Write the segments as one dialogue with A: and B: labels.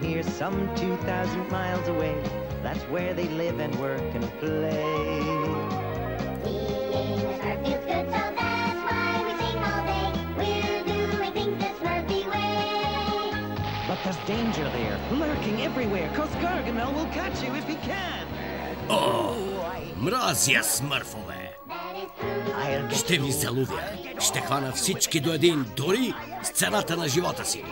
A: here some 2,000 miles away. That's where they live and work and play. But there's danger there, lurking everywhere, 'cause Gargamel will catch you if he can.
B: О, мразя смърфове! Ще ви залудя. Ще хвана всички до един, дори с цената на живота си.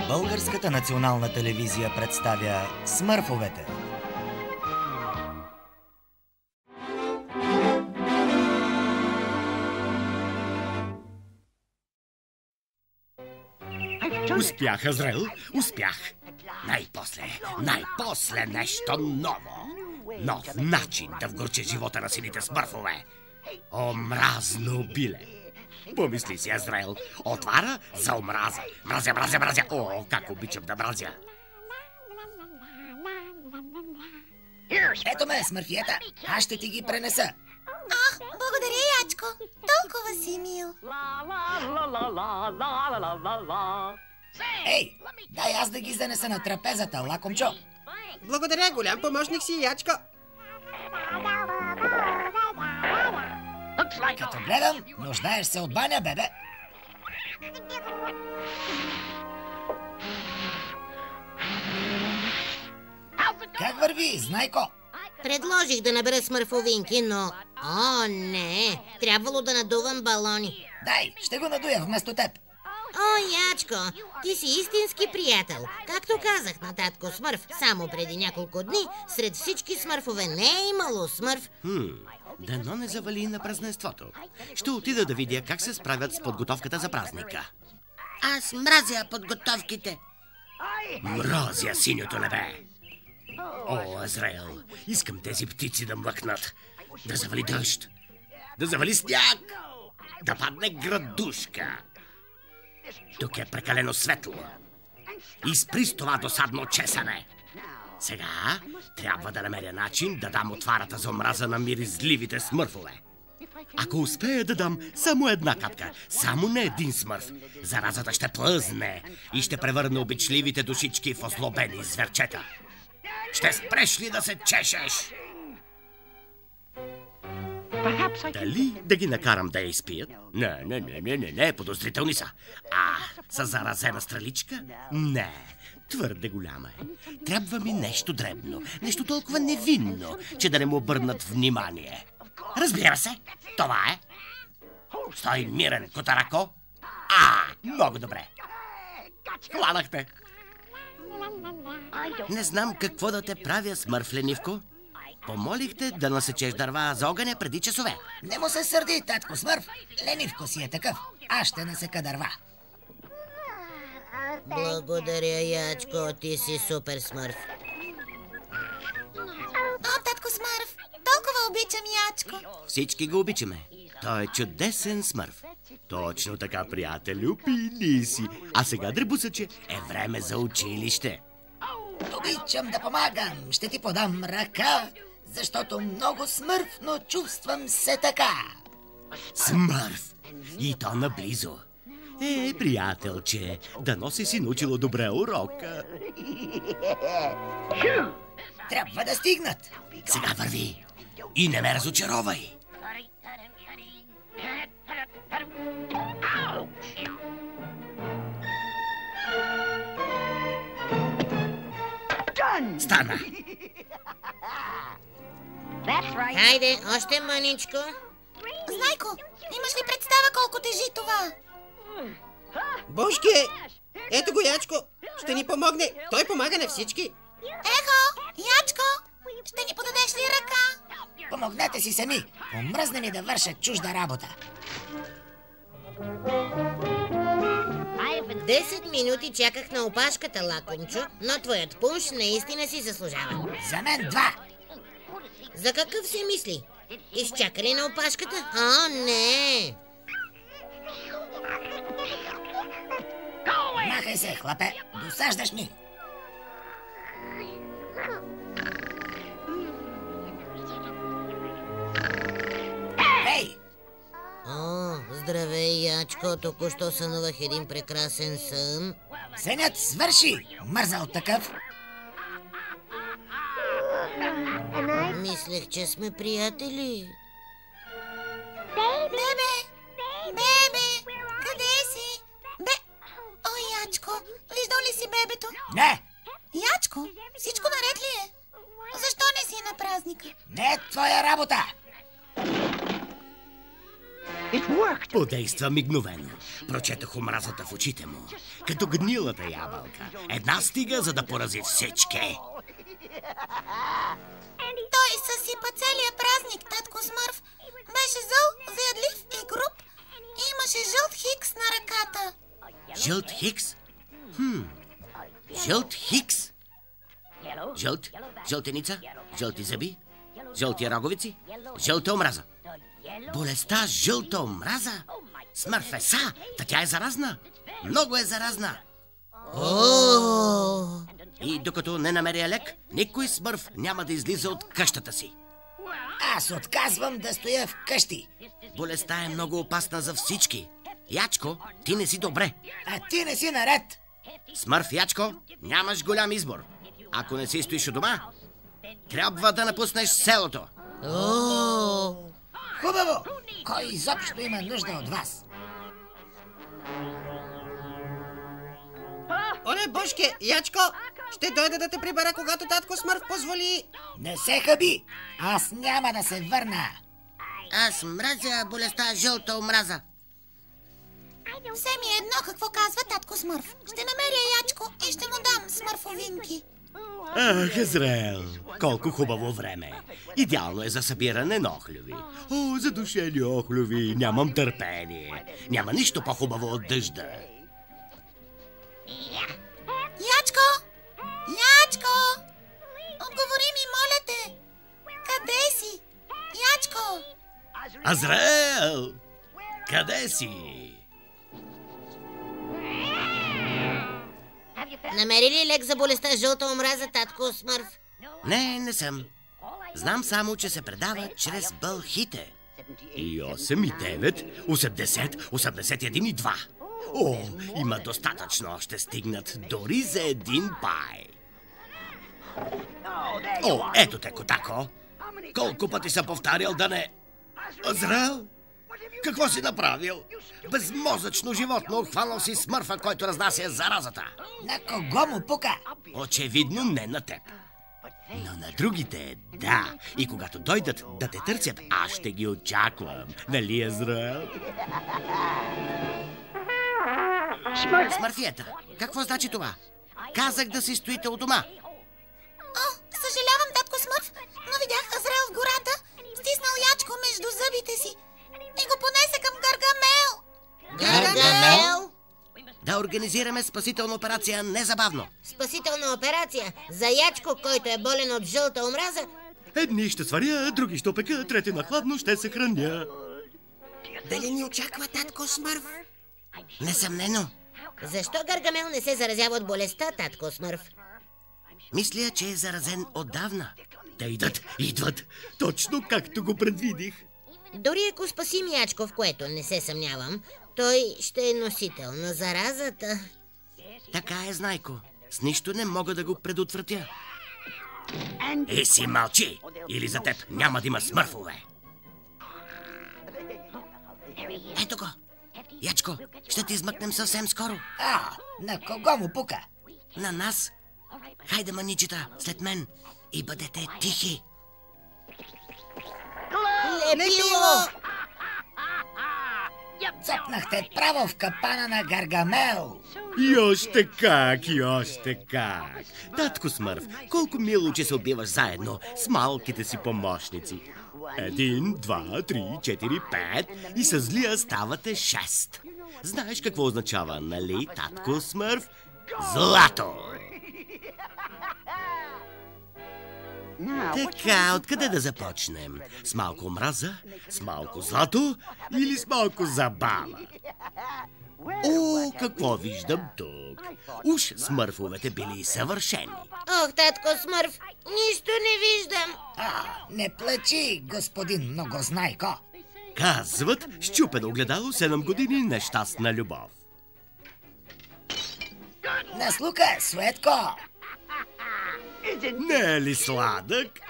C: Българската национална телевизия представя Смърфовете.
B: Успях, Азраел, успях. Най-после нещо ново. Нов начин да вгорча живота на сините смърфове. Омразно биле. Помисли си, Азраел. Отвара за омраза. Мразя. О, как обичам да мразя.
D: Ето ме, смърфиета. Аз ще ти ги пренеса.
E: Ах, благодаря, Ячко. Толкова си мил.
D: Ей, дай аз да ги занеса на трапезата, лакомчо.
F: Благодаря, голям помощник си, Ячко.
D: Като гледам, нуждаеш се от баня, бебе. Как върви, знайко?
G: Предложих да набера смърфовинки, но... О, не! Трябвало да надувам балони.
D: Дай, ще го надуя вместо теб.
G: О, Ячко, ти си истински приятел. Както казах на татко Смърф само преди няколко дни, сред всички смърфове не е имало смърф.
B: Дано не завали на празненството. Ще отида да видя как се справят с подготовката за празника.
G: Аз мразя подготовките.
B: Мразя синьото небе. О, Азраел, искам тези птици да млъкнат. Да завали дъжд. Да завали сняг. Да падне градушка. Тук е прекалено светло. И спри с това досадно чесане. Сега трябва да намеря начин да дам отварата за омраза на миризливите смърфове. Ако успея да дам само една капка, само на един смърф, заразата ще плъзне и ще превърне обичливите душички в озлобени зверчета. Ще спреш ли да се чешеш? Дали да ги накарам да я изпият? Не, подозрителни са. С заразена стреличка? Не, твърде голяма е. Трябва ми нещо дребно, нещо толкова невинно, че да не му обърнат внимание. Разбира се, това е. Стой мирен, котарако. Много добре. Хванахте. Не знам какво да те правя, смърф ленивко. Помолихте да насечеш дърва за огъня преди часове.
D: Не му се сърди, татко Смърф. Ленивко си е такъв. Аз ще насека дърва.
G: Благодаря, Ячко, ти си супер смърф.
E: О, татко Смърф, толкова обичам Ячко.
B: Всички го обичаме. Той е чудесен смърф. Точно така, приятелю, пини си. А сега, дребусъче, е време за училище.
D: Обичам да помагам. Ще ти подам ръка, защото много смърф, но чувствам се така.
B: Смърф! И то наблизо. Приятелче, дано си научило добре урока.
D: Трябва да стигнат.
B: Сега върви и не ме разочаровай. Стана.
G: Хайде, още мъничко.
E: Знайко, имаш ли представа колко тежи това?
F: Божке! Ето го, Ячко. Ще ни помогне. Той помага на всички.
E: Ехо, Ячко, ще ни подадеш ли ръка?
D: Помогнете си сами. Омръзна ми да вършат чужда работа.
G: 10 минути чаках на опашката, лакомчо, но твоят пунш наистина си заслужава.
D: За мен 2.
G: За какъв си мисли? Изчака ли на опашката? О, не!
D: Махай се, хлапе. Досаждаш ми. Ей!
G: О, здравей, Ячко. Току-що сънувах един прекрасен сън.
D: Сънят свърши, мързал такъв.
G: Мислех, че сме приятели.
E: Бебе! Бебе! Къде си? Ой, Ячко, виждал ли си бебето?
D: Не,
E: Ячко, всичко наред ли е? Защо не си на празника?
D: не е твоя работа.
B: Подейства мигновено. Прочетох омразата в очите му. Като гнилата ябълка. Една стига, за да порази всички.
E: Той съсипа целия празник, татко Смърф. Беше зъл, заядлив и груб. И имаше жълт хикс на ръката.
B: Жълт хикс? Жълт хикс? Жълтеница? Жълти зъби? Жълти роговици? Жълта омраза? Болестта жълта омраза? Смърфеса, та тя е заразна. Много е заразна. И докато не намеря лек, никой смърф няма да излиза от къщата си.
D: Аз отказвам да стоя в къщи.
B: Болестта е много опасна за всички. Ячко, ти не си добре.
D: А ти не си наред.
B: Смърф, Ячко, нямаш голям избор. Ако не си стоиш у дома, трябва да напуснеш селото.
D: Хубаво. Кой изобщо има нужда от вас?
F: Оле, Божке, Ячко, ще дойда да те прибера, когато татко Смърф позволи.
D: Не се хаби. Аз няма да се върна.
B: Аз мразя болестта жълта омраза.
E: Все ми е едно какво казва татко Смърф. Ще намеря Ячко и ще му дам смърфовинки.
B: Ах, Азраел, колко хубаво време. Идеално е за събиране на охлюви. О, задушени охлюви, нямам търпение. Няма нищо по-хубаво от дъжда.
E: Ячко! Ячко! Отговори ми, моля те! Къде си? Ячко!
B: Азраел! Къде си?
G: Намери ли лек за болестта жълта омраза, татко Смърф?
B: Не съм. Знам само, че се предава чрез бълхите. И 8, и 9, 80, 81 и 2. О, има достатъчно, ще стигнат дори за един пай. О, ето те, Котако. Колко пъти съм повтарял да не... Азраел? Какво си направил? Безмозъчно животно, хванал си смърфа, който разнася заразата.
D: На кого му пука?
B: Очевидно не на теб. Но на другите, да. И когато дойдат да те търсят, аз ще ги очаквам. Нали, Азраел? Смърфиета, какво значи това? Казах да си стоите у дома.
E: О, съжалявам, татко Смърф, но видях Азраел в гората, стиснал Ячко между зъбите си и го понесе към Гаргамел.
G: Гаргамел?
B: Да организираме спасителна операция незабавно.
G: Спасителна операция за Ячко, който е болен от жълта омраза?
B: Едни ще сваря, други ще опека, трети на хладно ще се храня.
F: Дали ни очаква татко Смърф?
B: Несъмнено.
G: Защо Гаргамел не се заразява от болестта, татко Смърф?
B: Мисля, че е заразен отдавна. Те идват, точно както го предвидих.
G: Дори ако спасим Ячко, в което не се съмнявам, той ще е носител на заразата.
B: Така е, Знайко. С нищо не мога да го предотвратя. Си мълчи, или за теб няма да има смърфове. Ето го. Ячко, ще ти измъкнем съвсем скоро.
D: На кого му пука?
B: На нас. Хайде, маничета, след мен. И бъдете тихи.
G: Лепило!
D: Цъпнахте право в капана на Гаргамел.
B: И още как. Татко Смърф, колко мило, че се убиваш заедно с малките си помощници. 1, 2, 3, 4, 5 и с злия ставате 6. Знаеш какво означава, нали, татко Смърф? Злато! Така, откъде да започнем? С малко омраза, с малко злато или с малко забава? О, какво виждам тук? Уж смърфовете били съвършени.
G: Ох, татко Смърф, нищо не виждам.
D: Не плачи, господин многознайко.
B: Казват, счупено огледало 7 години нещастна любов.
D: Наслука, Суетко.
B: Не е ли сладък?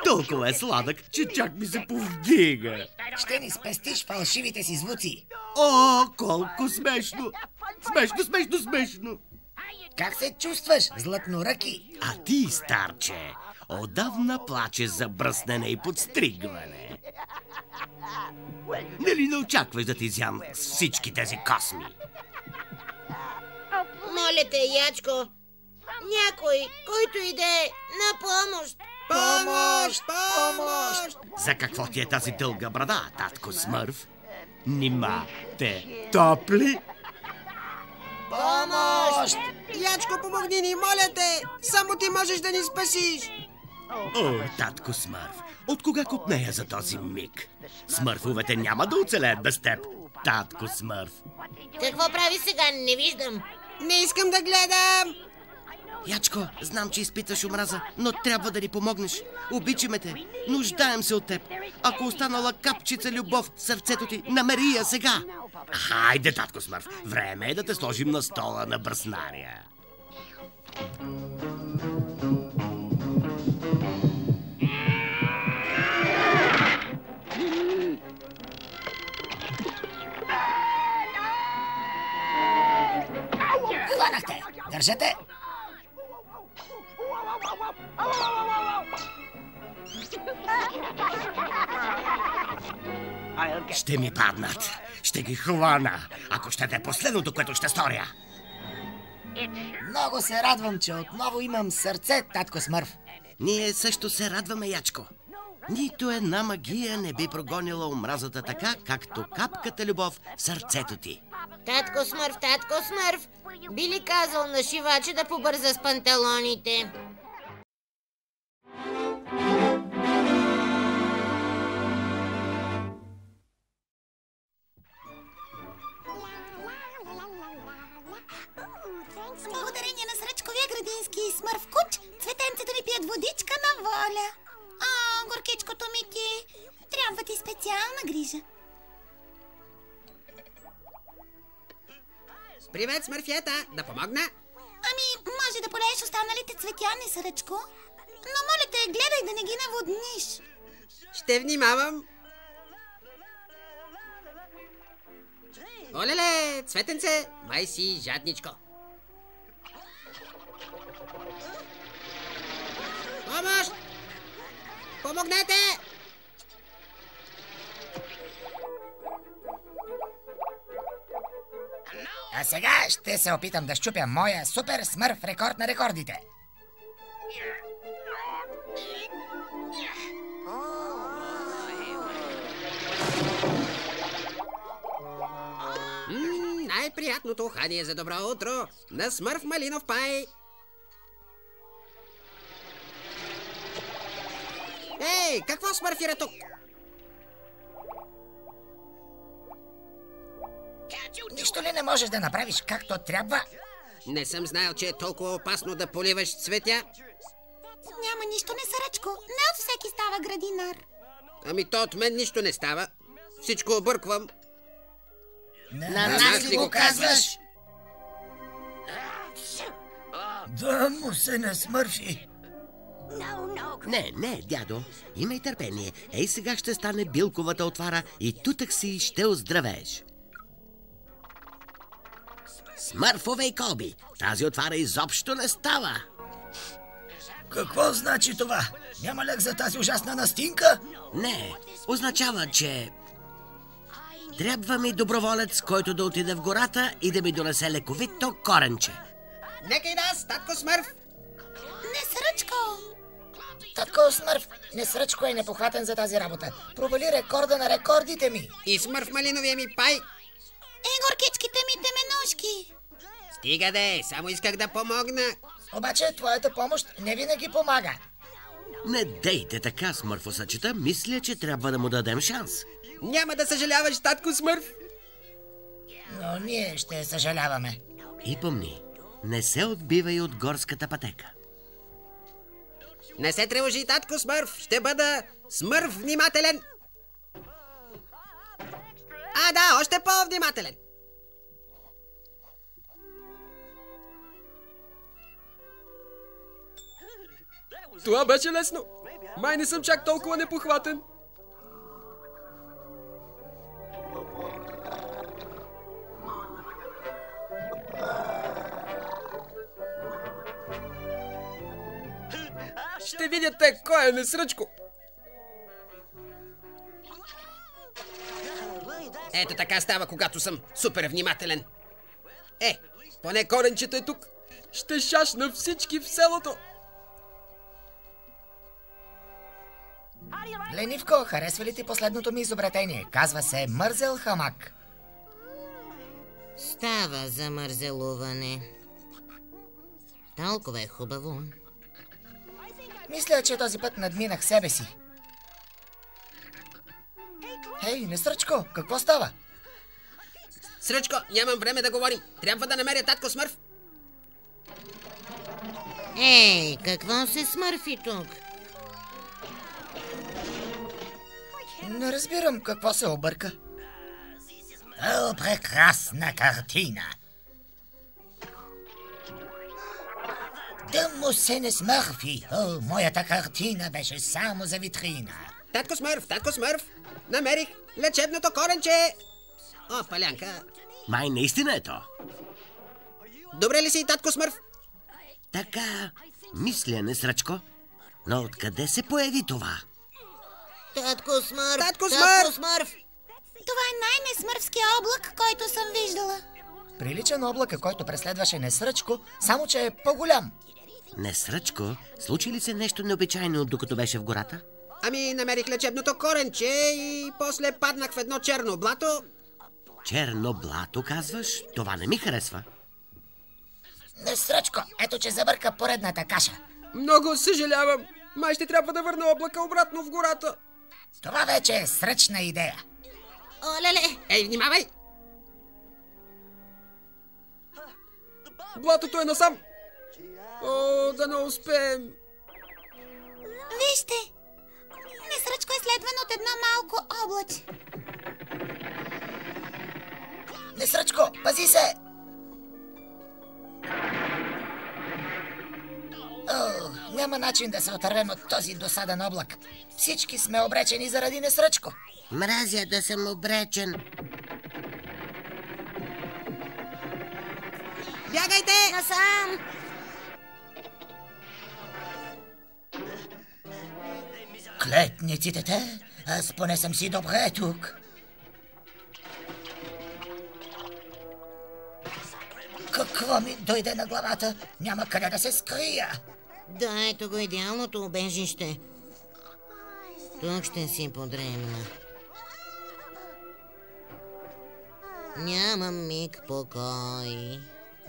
B: Толкова е сладък, че чак ми се повдига.
D: Ще ни спестиш фалшивите си звуци.
B: О, колко смешно! Смешно!
D: Как се чувстваш, златноръки?
B: А ти, старче, отдавна плачеш за бръснене и подстригване. Нали не очакваш да ти изям с всички тези косми?
G: Моля те, Ячко, някой, който иде на помощ.
F: Помощ!
B: За какво ти е тази дълга брада, татко Смърф? Нима те топли?
D: Помощ!
F: Ячко, помогни ни, моля те! Само ти можеш да ни спасиш!
B: О, татко Смърф, от кога купнея за този миг? Смърфовете няма да оцелеят без теб, татко Смърф.
G: Какво прави сега? Не виждам.
F: Не искам да гледам!
B: Ячко, знам, че изпитваш омраза, но трябва да ни помогнеш. Обичаме те, нуждаем се от теб. Ако останала капчица любов в сърцето ти, намери я сега. Хайде, татко Смърф, време е да те сложим на стола на бръснаря.
D: Хванахте! Държете!
B: Ще ми паднат. Ще ги хвана, ако ще е последното, което ще сторя.
D: Много се радвам, че отново имам сърце, татко Смърф.
B: Ние също се радваме, Ячко. Нито една магия не би прогонила омразата така, както капката любов в сърцето ти.
G: Татко Смърф, би ли казал на шивача да побърза с панталоните?
E: Благодарение на сръчковия градински Смърф куч, цветенцето ми пият водичка на воля. Горкичкото ми ти, трябва ти специална грижа.
F: Привет, Смърфията! Да помогна?
E: Може да полееш останалите цветяни, сръчко, но моля те, гледай да не ги наводниш.
F: Ще внимавам. Олеле, цветенце, май си жадничко. Помощ! Помогнете!
D: А сега ще се опитам да щупя моя супер Смърф рекорд на рекордите.
F: Най-приятното ухание за добро утро на Смърф малинов пай. Ей, какво смърфира тук?
D: Нищо ли не можеш да направиш както трябва?
F: Не съм знаел, че е толкова опасно да поливаш цветя.
E: Няма нищо, не, сръчко. Не от всеки става градинар.
F: Ами то от мен нищо не става. Всичко обърквам.
D: На нас ли го казваш? Да му се не смърфи.
B: Не, дядо, имай търпение. Ей, сега ще стане билковата отвара и тутък си ще оздравееш. Смърфове и колби, тази отвара изобщо не става.
D: Какво значи това? Няма лек за тази ужасна настинка?
B: Не, означава, че трябва ми доброволец, който да отиде в гората и да ми донесе лековито коренче.
F: Нека и нас, татко Смърф.
E: Не, сръчко.
D: Татко Смърф, не сръчко е непохватен за тази работа. Провали рекорда на рекордите ми.
F: И Смърф малиновия ми пай.
E: Горкичките ми теменушки.
F: Стига де, само исках да помогна.
D: Обаче твоята помощ не винаги помага.
B: Не дейте така, Смърфосъчета. Мисля, че трябва да му дадем шанс.
F: Няма да съжаляваш, татко Смърф.
D: Но но ние ще съжаляваме.
B: И помни, не се отбивай от горската пътека.
F: Не се тревожи, татко Смърф. Ще бъда Смърф внимателен. Да, още по-внимателен.
H: Това беше лесно. Май не съм чак толкова непохватен. Ще видите кой е несръчко.
F: Ето така става, когато съм супер внимателен. Поне коренчето е тук.
H: Ще шашна всички в селото.
D: Ленивко, харесва ли ти последното ми изобретение? Казва се мързел хамак.
G: Става за мързелуване. Толкова е хубаво.
D: Мисля, че този път надминах себе си. Хей, несръчко, какво става?
F: Сръчко, нямам време да говорим. Трябва да намеря татко Смърф.
G: Какво се смърфи тук?
D: Не разбирам какво се обърка.
I: О, прекрасна картина! Дъмо се не смърфи. О, моята картина беше само за витрина.
F: Татко Смърф, намерих лечебното коренче. О, палянка.
B: Май наистина е то.
F: Добре ли си, татко Смърф?
B: Така, мисля, несръчко. Но откъде се появи това?
G: Татко Смърф!
F: Татко Смърф!
E: Това е най-несмърфския облак, който съм виждала.
D: Прилича на облака, който преследваше несръчко, само че е по-голям.
B: Несръчко, случи ли се нещо необичайно, докато беше в гората?
F: Намерих лечебното коренче и после паднах в едно черно блато.
B: Черно блато, казваш? Това не ми харесва.
D: Несръчко, ето че забърка поредната каша.
H: Много съжалявам. Май ще трябва да върна облака обратно в гората.
D: Това вече е сръчна идея.
G: Олеле!
F: Внимавай!
H: Блатото е насам. О, да не успеем.
E: Вижте! Несръчко е следван от едно малко облаче.
D: Несръчко, пази се! Няма начин да се отървем от този досаден облак. Всички сме обречени заради несръчко.
B: Мразя да съм обречен.
F: Бягайте!
G: Насам!
I: Клетниците те, аз поне съм си добре тук. Какво ми дойде на главата? Няма къде да се скрия.
G: Да, ето го идеалното убежище. Тук ще си подремна. Нямам миг покой.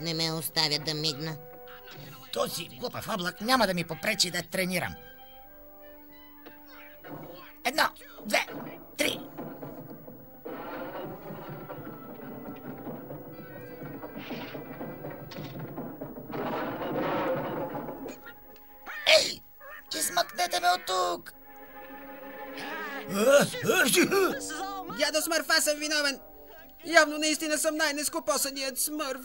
G: Не ме оставят да мигна.
D: Този глупав облак няма да ми попречи да тренирам. 1, 2, 3. Ей! Измъкнете ме от тук!
F: Дядо Смърф, аз съм виновен. Явно наистина съм най-нескопосаният Смърф.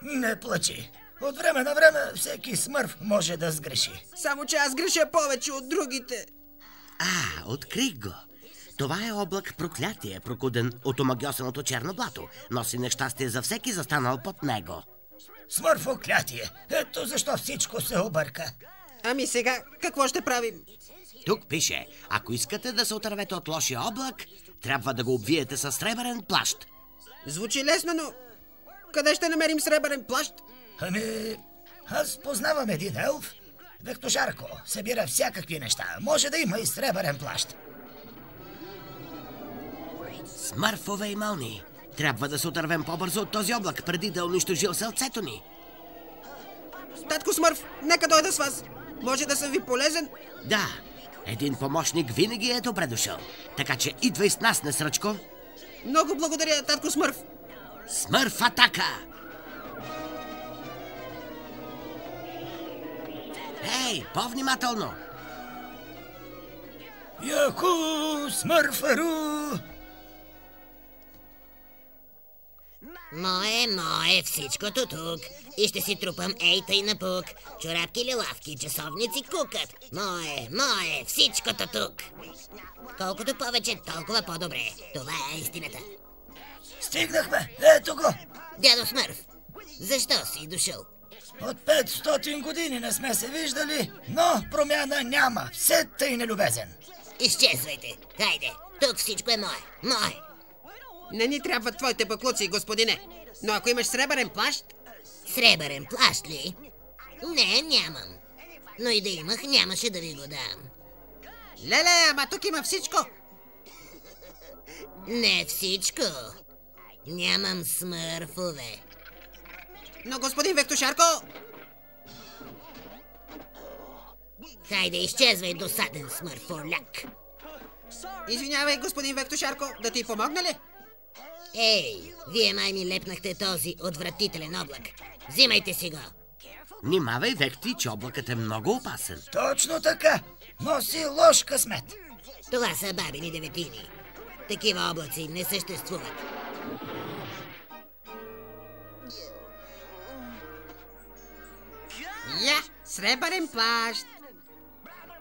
I: Не плачи. От време на време всеки Смърф може да сгреши.
F: Само че аз греша повече от другите.
B: Открих го. Това е облак проклятие, прокуден от омагьосаното черно блато. Носи нещастие за всеки застанал под него.
I: Смърфоклятие. Ето защо всичко се обърка.
F: Сега какво ще правим?
B: Тук пише, ако искате да се отървете от лошия облак, трябва да го обвиете със сребърен плащ.
F: Звучи лесно, но къде ще намерим сребърен плащ?
I: Аз познавам един елф. Вехтожарко събира всякакви неща. Може да има и сребърен плащ.
B: Смърфове и мълни. Трябва да се отървем по-бързо от този облак, преди да унищожил селцето ни.
F: Татко Смърф, нека дойда с вас. Може да съм ви полезен?
B: Да, един помощник винаги е добре дошъл. Така че идвай с нас, несръчко.
F: Много благодаря, татко Смърф.
B: Смърф атака! Ей, по-внимателно!
I: Яху, Смърфару!
G: Мое, всичкото тук. И ще си трупам ей тъй напук. Чорапки, лилавки, часовници кукат. Мое, всичкото тук. Колкото повече, толкова по-добре. Това е истината.
I: Стигнахме, ето го!
G: Дядо Смърф, защо си дошъл?
I: От 500 години не сме се виждали, но промяна няма. Все тъй нелюбезен.
G: Изчезвайте. Хайде, тук всичко е мое.
F: Не ни трябват твоите баклуци, господине. Но ако имаш сребърен плащ...
G: Сребърен плащ ли? Не, нямам. Но и да имах, нямаше да ви го дам.
F: Леле, ама тук има всичко.
G: Не всичко. Нямам смърфове.
F: Но господин Вектушарко...
G: Хайде, изчезвай, досаден смърфоляк.
F: Извинявай, господин Вектушарко, да ти помогна ли?
G: Ей, вие май ми лепнахте този отвратителен облак. Взимайте си го.
B: Внимавай, Векти, че облакът е много опасен.
I: Точно така. Носи лош късмет.
G: Това са бабини деветини. Такива облаци не съществуват.
F: Я, сребърен плащ.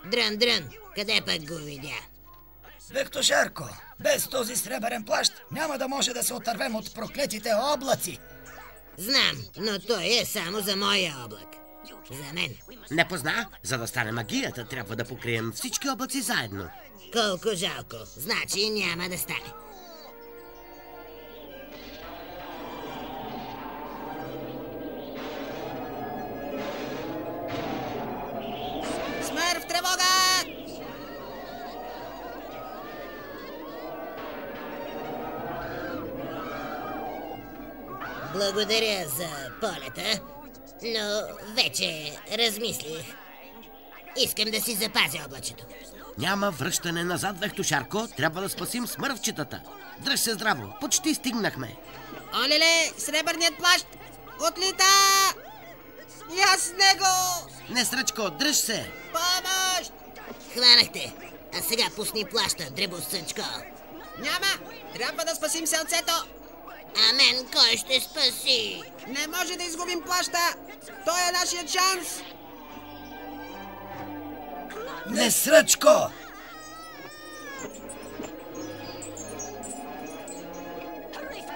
G: Дрън, къде пък го видя?
I: Вектушарко, без този сребърен плащ няма да може да се отървем от проклетите облаци.
G: Знам, но той е само за моя облак. За мен.
B: Не позна? За да стане магията, трябва да покрием всички облаци заедно.
G: Колко жалко. Значи няма да стане.
F: Смърф, тревога!
G: Благодаря за полета, но вече размислих. Искам да си запазя облачето.
B: Няма връщане назад, Вектушарко. Трябва да спасим смърфчетата. Дръж се здраво. Почти стигнахме.
F: Олеле, сребърният плащ отлита! И аз с него!
B: Несръчко, дръж се!
F: Помощ!
G: Хванахте. А сега пусни плаща, дребосъчко.
F: Няма! Трябва да спасим селцето!
G: А мен кой ще спаси?
F: Не може да изгубим плаща! Той е нашият шанс!
I: Несръчко!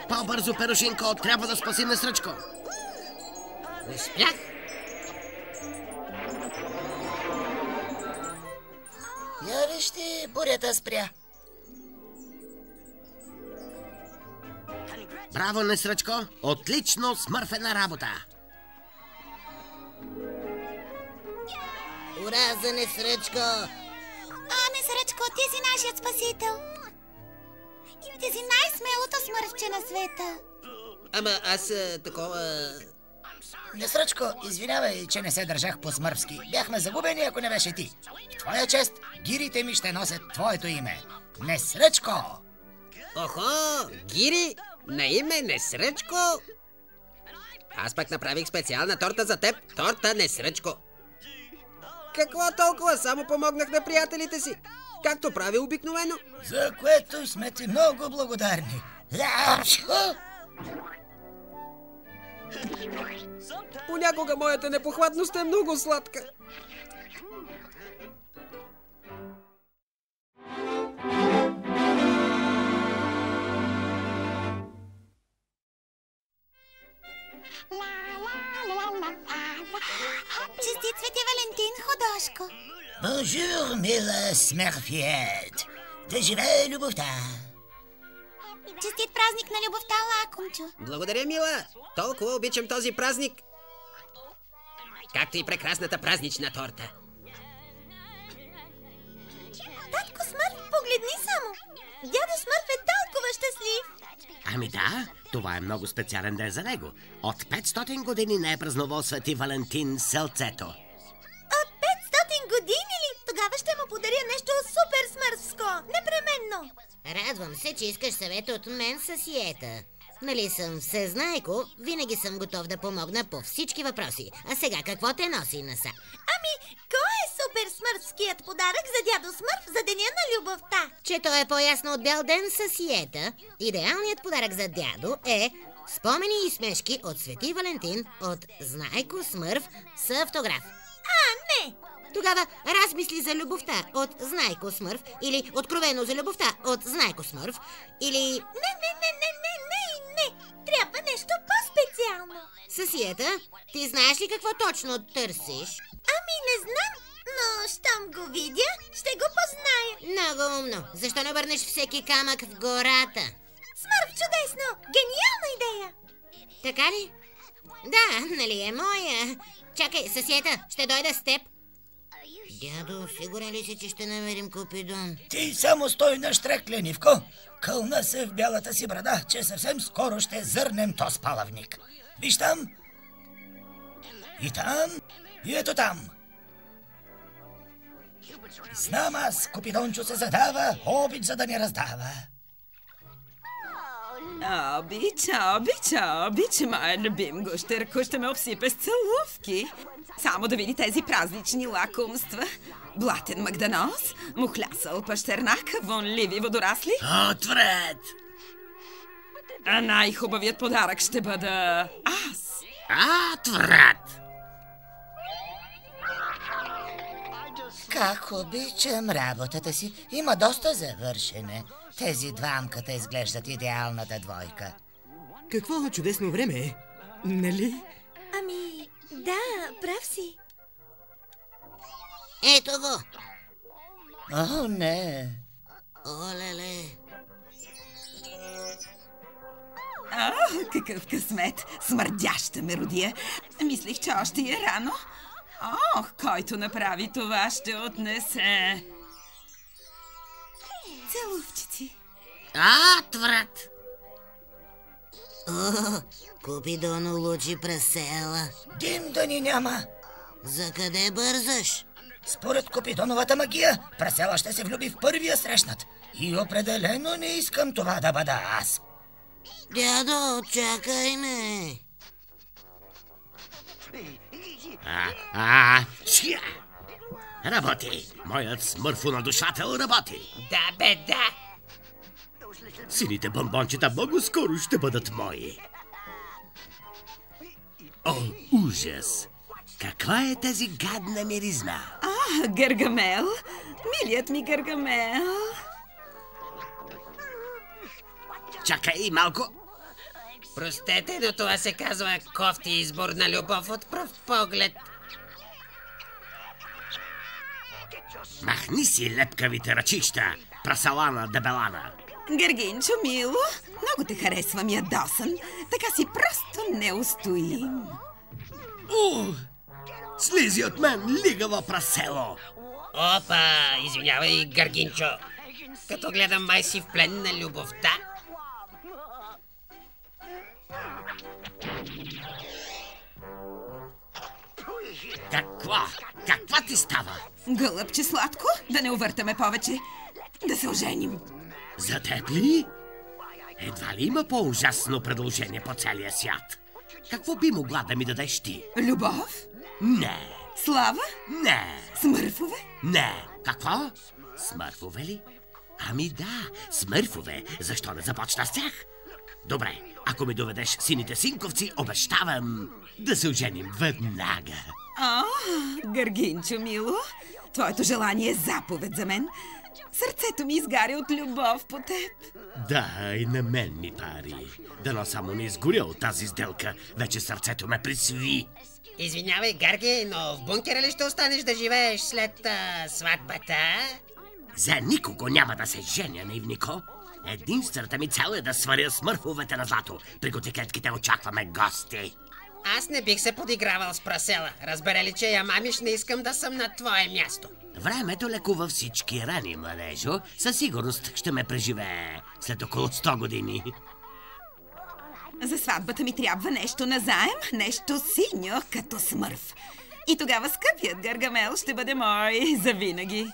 B: По-бързо, Перушинко! Трябва да спасим Несръчко!
G: Успях!
D: Я вижте, бурята спря.
B: Браво, Несръчко! Отлично смърфена работа!
G: Ура за Несръчко!
E: Несръчко, ти си нашият спасител. Ти си най-смелото смърфче на света.
F: Ама аз такова...
I: Несръчко, извинявай, че не се държах по-смърфски. Бяхме загубени, ако не беше ти. В твоя чест, гирите ми ще носят твоето име. Несръчко!
F: Охо, гири! На име Несръчко! Аз пък направих специална торта за теб. Торта Несръчко. Какво толкова? Само помогнах на приятелите си. Както прави обикновено.
I: За което сме ти много благодарни.
H: Понякога моята непохватност е много сладка.
E: Честит Свети Валентин, художко.
I: Бонжур, мила смърфиет. Да живее любовта.
E: Честит празник на любовта, лакомчо.
F: Благодаря, мила. Толкова обичам този празник. Както и прекрасната празнична торта.
E: Татко Смърф, погледни само. Дядо Смърф е толкова щастлив.
B: Ами да, това е много специален ден за него. От 500 години не е празнувал Свети Валентин селцето.
E: От 500 години ли? Тогава ще му подаря нещо супер смърфско. Непременно.
G: Радвам се, че искаш съвет от мен, Сасиета. Нали съм всезнайко, винаги съм готов да помогна по всички въпроси. А сега какво те носи наса?
E: Ами, кой е супер смъртският подарък за дядо Смърф за деня на любовта?
G: Че той е по-ясно от бял ден, Сасиета. Идеалният подарък за дядо е спомени и смешки от Свети Валентин от Знайко Смърф с автограф.
E: Не!
G: Тогава размисли за любовта от Знайко Смърф или откровено за любовта от Знайко Смърф или...
E: Не! Трябва нещо по-специално.
G: Сасиета, ти знаеш ли какво точно търсиш?
E: Ами не знам, но щом го видя, ще го позная.
G: Много умно. Защо не върнеш всеки камък в гората?
E: Смърф, чудесно! Гениална идея!
G: Така ли? Да, нали е моя. Чакай, Сасиета, ще дойда с теб. Дядо, сигурен ли си, че ще намерим Купидон?
I: Ти само стой на штрек, Ленивко. Кълна се в бялата си брада, че съвсем скоро ще зърнем тоз палавник. Виж там. И там. И ето там. Знам аз, Купидончо се задава, обич за да ни раздава.
J: Обич, моя любим гущерко ще ме обсипе с целувки. Само да види тези празнични лакомства. Блатен магданоз, мухлясъл пащернак, вонливи водорасли.
B: Отвред!
J: А най-хубавият подарък ще бъда аз.
B: Отвред!
I: Как обичам работата си. Има доста завършене. Тези двамката изглеждат идеалната двойка.
K: Какво чудесно време е, нали?
E: Ами, да, прав си.
G: Ето го.
I: О, не.
G: Олеле.
J: Какъв късмет. Смърдяща меродия. Мислих, че още е рано. Който направи това, ще отнесе целувчици.
B: Отврат!
G: Купидон улучи прасела.
I: Дим да ни няма.
G: За къде бързаш?
I: Според Купидоновата магия, прасела ще се влюби в първия срещнат. И определено не искам това да бъда аз.
G: Дядо, чакай ме.
B: Работи! Моят смърфонадушател работи!
F: Да, бе, да!
B: Сините бомбончета много скоро ще бъдат мои. О, ужас! Каква е тази гадна миризма?
J: Гаргамел! Милият ми Гаргамел!
B: Чакай малко!
F: Простете, но това се казва кофти избор на любов от пръв поглед.
B: Махни си лепкавите ръчища, прасалана дебелана.
J: Гергинчо, мило, много те харесвам, ядосан. Така си просто неустоим.
B: Слизи от мен, лигава прасело!
F: Опа, извинявай, Гъргинчо. Като гледам, май си в плен на любовта.
B: Каква ти става?
J: Гълъбче сладко, да не увъртаме повече. Да се оженим.
B: За теб ли? Едва ли има по-ужасно предложение по целия свят? Какво би могла да ми дадеш ти?
J: Любов?
B: Не.
J: Слава?
B: Не.
J: Смърфове?
B: Не. Какво? Смърфове ли? Ами да, смърфове. Защо не започна с тях? Добре, ако ми доведеш сините синковци, обещавам да се оженим веднага.
J: Гъргинчо, мило, твоето желание е заповед за мен. Сърцето ми изгаря от любов по теб.
B: Да, и на мен ми пари. Дано само не изгоря от тази сделка. Вече сърцето ме присви.
F: Извинявай, Гарги, но в бункера ли ще останеш да живееш след сватбата?
B: За никого няма да се женя, наивнико. Единствената ми цел е да сваря смърфовете на злато. При готикетките очакваме гости.
F: Аз не бих се подигравал с прасела. Разбере ли, че я мамиш, не искам да съм на твое място.
B: Времето лекува всички рани, младежо. Със сигурност ще ме преживее след около 100 години.
J: За сватбата ми трябва нещо назаем, нещо синьо, като Смърф. И тогава скъпият Гаргамел ще бъде мой завинаги.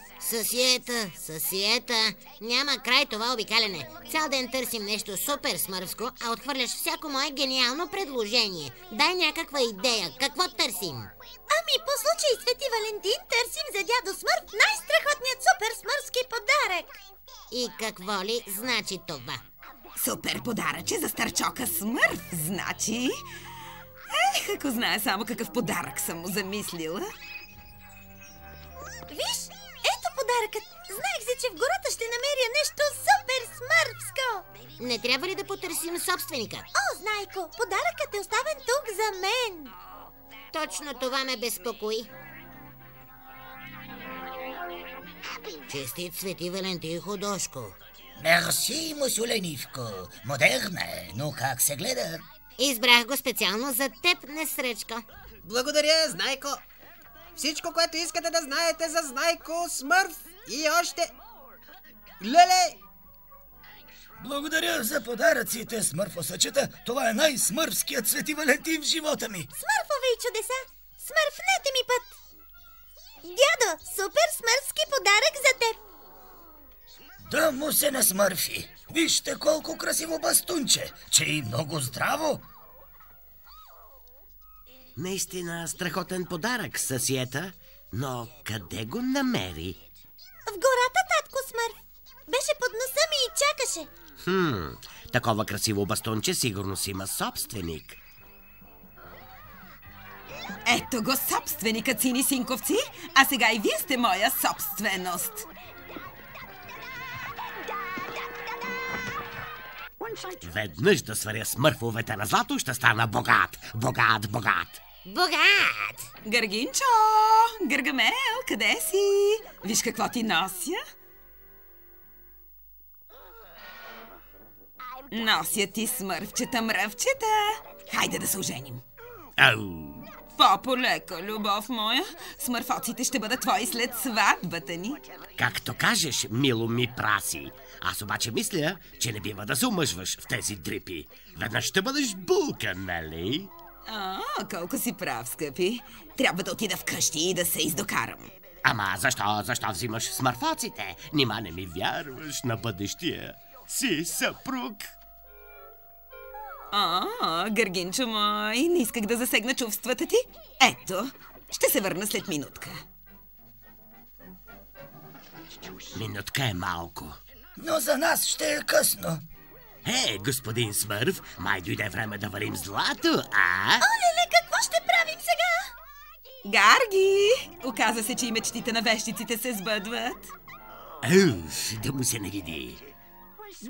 G: Съсиета, няма край това обикаляне. Цял ден търсим нещо супер смървско, а отхвърляш всяко мое гениално предложение. Дай някаква идея, какво търсим?
E: Ами, по случай Свети Валентин търсим за дядо Смърф най-страхотният супер смървски подарък.
G: И какво ли значи това?
J: Супер подаръче за старчока Смърф, значи... ако знае само какъв подарък съм му замислила.
E: Виж, ето подаръкът. Знаех си, че в гората ще намеря нещо супер смървско.
G: Не трябва ли да потърсим собственика?
E: О, Знайко, подаръкът е оставен тук за мен.
G: Точно това ме безпокои. Честит Свети Валентин, художко.
I: Мерси, мусюленивко. Модерна е, но как се гледа?
G: Избрах го специално за теб, Несръчко.
F: Благодаря, Знайко. Всичко, което искате да знаете за Знайко Смърф и още... Леле!
I: Благодаря за подаръците, смърфосъчета. Това е най-смърфският Свети Валентин в живота ми.
E: Смърфове и чудеса, смърфнете ми път. Дядо, супер смърфски подарък за теб.
I: Да му се насмърфи. Вижте колко красиво бастунче, че и много здраво.
B: Наистина страхотен подарък, съсиета, но къде го намери?
E: В гората, татко Смърф. Беше под носа ми и чакаше.
B: Такова красиво бастунче сигурно си има собственик.
J: Ето го собственикът, сини синковци, а сега и вие сте моя собственост.
B: Веднъж да сваря смърфовете на злато, ще стана богат. Богат!
J: Гъргинчо, Гаргамел, къде си? Виж какво ти нося. Нося ти смърфчета, мръвчета. Хайде да се оженим. По-полека, любов моя. Смърфоците ще бъдат твои след сватбата ни.
B: Както кажеш, мило ми праси. Аз обаче мисля, че не бива да се омъжваш в тези дрипи. Веднъж ще бъдеш булка, нали?
J: Колко си прав, скъпи. Трябва да отида вкъщи и да се издокарам.
B: Ама защо взимаш смърфоците? Нима не ми вярваш на бъдещия си съпруг?
J: Гъргинчо мой, не исках да засегна чувствата ти. Ето, ще се върна след минутка.
B: Минутка е малко.
I: Но за нас ще е късно.
B: Господин Смърф, май дойде време да варим злато,
E: Олеле, какво ще правим сега?
J: Гарги! Оказа се, че и мечтите на вещиците се сбъдват.
B: Да му се не види.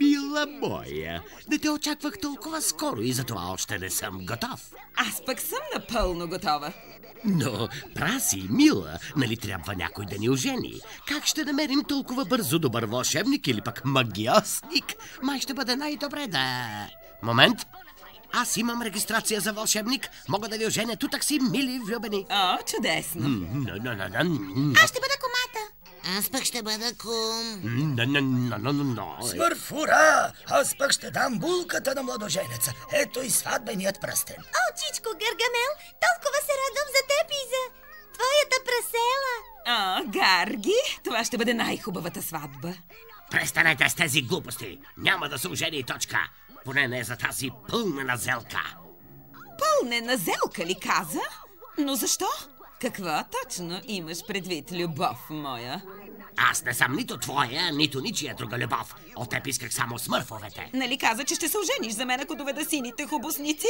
B: Мила моя, не те очаквах толкова скоро и затова още не съм готов.
J: Аз пък съм напълно готова.
B: Но, праси, мила, нали трябва някой да ни ожени? Как ще намерим толкова бързо добър вълшебник или пък магиосник? Май ще бъде най-добре да... Момент! Аз имам регистрация за вълшебник. Мога да ви оженя тутък си, мили влюбени.
J: Чудесно.
E: Аз ще бъда комата.
G: Аз пък ще бъда кум.
I: Смърф, ура! Аз пък ще дам булката на младоженеца. Ето и сватбеният пръстен.
E: О, чичко Гаргамел, толкова се радвам за теб и за твоята прасела.
J: Гарги, това ще бъде най-хубавата сватба.
B: Престанете с тези глупости. Няма да се ожени и точка. Поне не за тази пълнена зелка.
J: Пълнена зелка ли каза? Но защо? Какво точно имаш предвид, любов моя?
B: Аз не съм нито твоя, нито ничия друга любов. От теб исках само смърфовете.
J: Нали каза, че ще се ожениш за мен, ако доведа сините хубосници?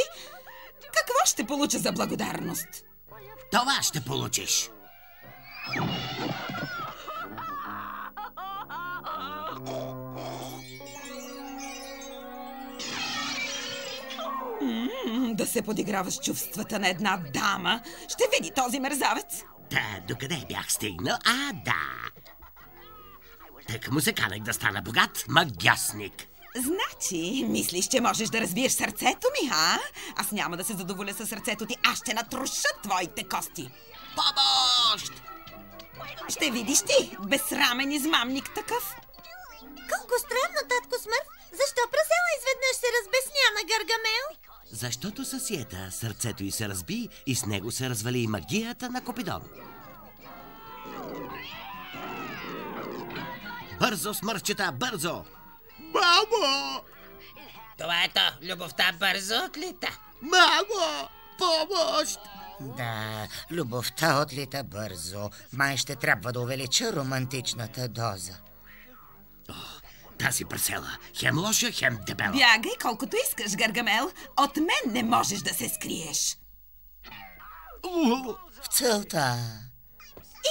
J: Какво ще получа за благодарност?
B: Това ще получиш.
J: Да се подиграваш чувствата на една дама. Ще види този мерзавец.
B: Докъде бях стигнал? Да. Тък му се канех да стана богат магиосник.
J: Значи, мислиш, че можеш да разбиеш сърцето ми, Аз няма да се задоволя със сърцето ти, аз ще натруша твоите кости.
B: Помощ!
J: Ще видиш ти, безсрамен измамник такъв.
E: Колко странно, татко Смърф. Защо прасела изведнъж се разбесня на Гаргамел?
B: Защото съсиета сърцето й се разби и с него се развали магията на Купидон. Бързо, смърфчета, бързо! Мамо!
G: Това е то. Любовта бързо отлита.
B: Мамо! Помощ!
D: Да, любовта отлита бързо. Май ще трябва да увелича романтичната доза.
B: Тази парцела. Хем лоша, хем дебела.
J: Бягай колкото искаш, Гаргамел. От мен не можеш да се скриеш.
D: В целта.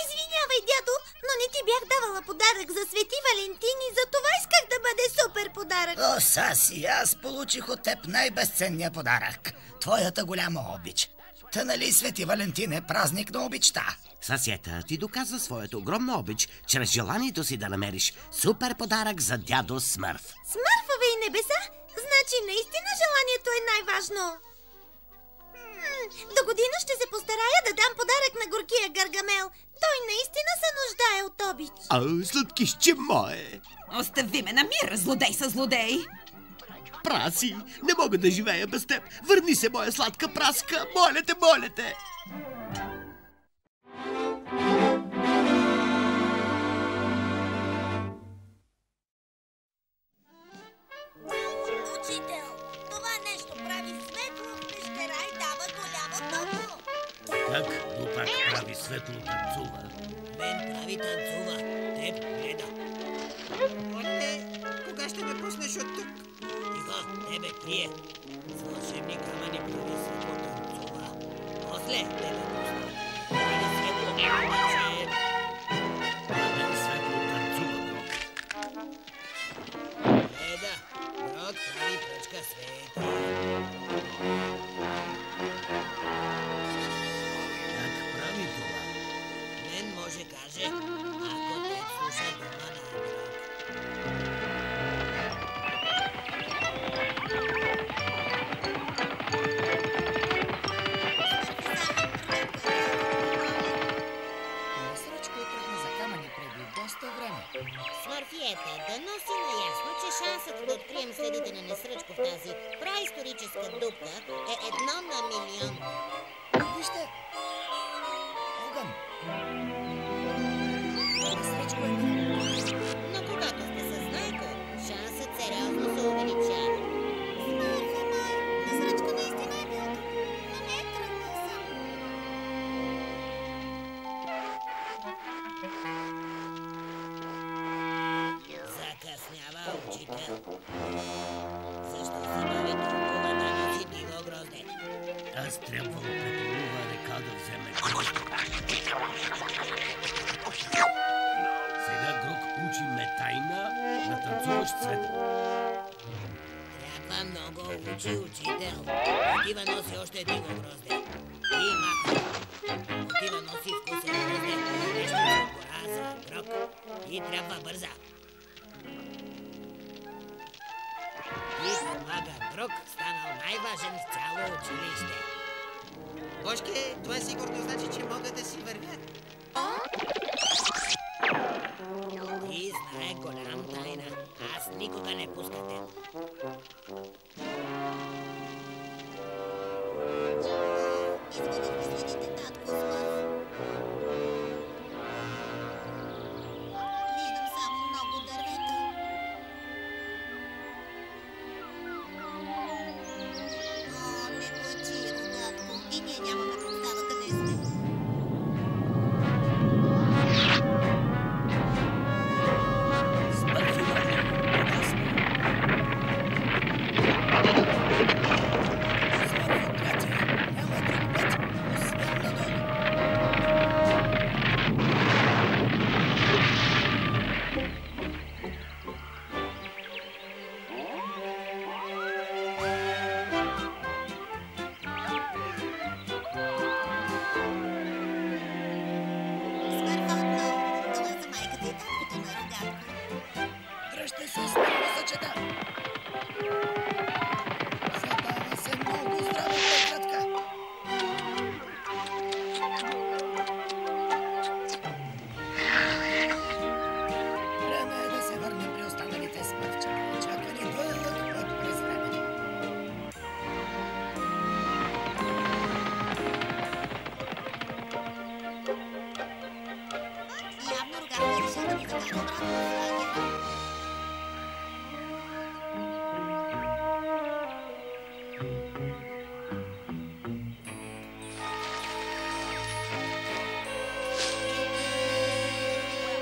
E: Извинявай, дядо, но не ти бях давала подарък за Свети Валентин и за това исках да бъде супер подарък.
I: О, Саси, аз получих от теб най-безценния подарък. Твоята голяма обич. Та нали Свети Валентин е празник на обичта?
B: Съсиета, ти доказа своята огромна обич чрез желанието си да намериш супер подарък за дядо Смърф.
E: Смърфове и небеса? Значи наистина желанието е най-важно. До година ще се постарая да дам подарък на горкия Гаргамел. Той наистина се нуждае от обич.
B: Сладкишче мое!
J: Остави ме на мир, злодей със злодей!
B: Праси, не мога да живея без теб. Върни се, моя сладка праска. Моля те, моля те.
E: Учител, това нещо прави светло в пещера и дава голямо топло.
B: Как глупак прави светло танцува?
G: Мен прави танцува. Теб гледа.
F: Оле, кога ще ме пуснеш от тук?
G: Тихо, тебе крие. С вълшебни камъни прави светло танцува. После тебе пусна. Прави светло танцува.
B: Прави светло танцува, Грок.
G: Гледа, Грок прави пръчка света.
B: Как прави това?
G: Мен може каже, ако те слуша дума на Грок.
D: Сръчко е тръгна за камъни преди доста време.
G: Смърфиете, да носи наясно, че шансът да открием следите на Несръчко в тази праисторическа дупка е 1 на милион.
I: Вижте! Огън!
D: Сръчко е минало.
G: Но когато сте със знайко, шансът сериозно се увеличава.
E: Смърфи мой, Несръчко наистина е бил тук, но не е тръгнал сам.
G: Закъснява учител. Защо се бави толкова да носи диво грозде?
B: Аз трябвало преполува река да вземе грозде. Сега Грок учи ме тайна на танцуващ светло.
G: Трябва много учи учител. Отива носи още диво грозде. И маха. Отива носи вкусен грозде. Нещо от гора за Грок. И трябва бърза. И помага Грок, станал най-важен в цяло училище.
F: Бошке, това сигурно значи, че мога да си вървя.
G: Ти знае голям тайна. Аз никога не пускате.
E: Иска да преследите татко Смърф. Виждам само много дървета. О, не плачи, рогатко. И ние нямаме представа къде сме.
B: Смърфи,